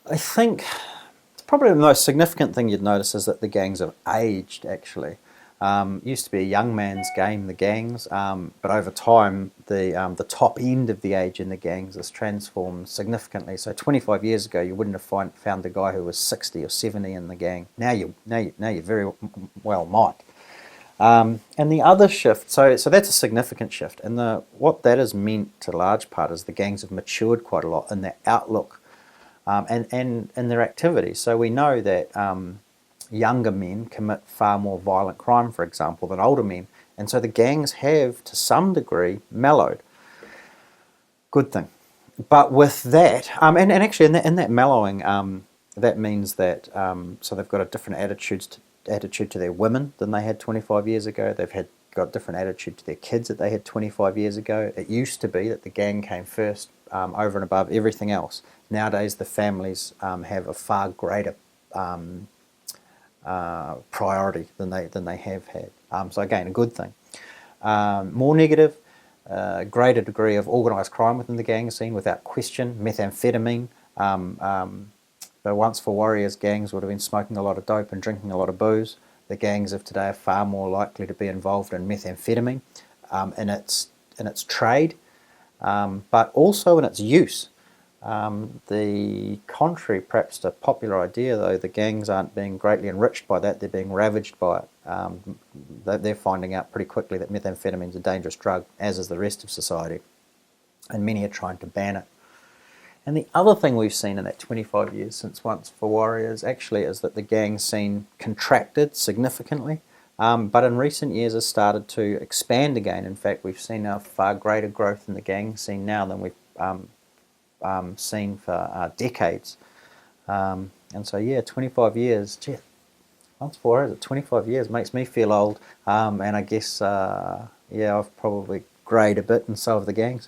I think probably the most significant thing you'd notice is that the gangs have aged, actually. It used to be a young man's game, the gangs, but over time, the top end of the age in the gangs has transformed significantly. So 25 years ago, you wouldn't have found a guy who was 60 or 70 in the gang. Now you very well might. And the other shift, so that's a significant shift, and what that has meant to a large part is the gangs have matured quite a lot in their outlook and in their activities. So we know that younger men commit far more violent crime, for example, than older men, and so the gangs have, to some degree, mellowed. Good thing. But with that, and actually in that mellowing, that means that so they've got a different attitude to their women than they had 25 years ago. Got a different attitude to their kids that they had 25 years ago. It used to be that the gang came first, over and above everything else. Nowadays, the families have a far greater priority than they have had. So again, a good thing. More negative. Greater degree of organised crime within the gang scene, without question. Methamphetamine. The once for warriors gangs would have been smoking a lot of dope and drinking a lot of booze. The gangs of today are far more likely to be involved in methamphetamine, in its trade, but also in its use. The contrary, perhaps, to popular idea, though, the gangs aren't being greatly enriched by that, they're being ravaged by it. They're finding out pretty quickly that methamphetamine is a dangerous drug, as is the rest of society, and many are trying to ban it. And the other thing we've seen in that 25 years since Once for Warriors actually is that the gang scene contracted significantly, but in recent years has started to expand again. In fact, we've seen a far greater growth in the gang scene now than we've seen for decades. And so, yeah, 25 years, gee, Once for Warriors at 25 years makes me feel old, and I guess, yeah, I've probably greyed a bit, and so have the gangs.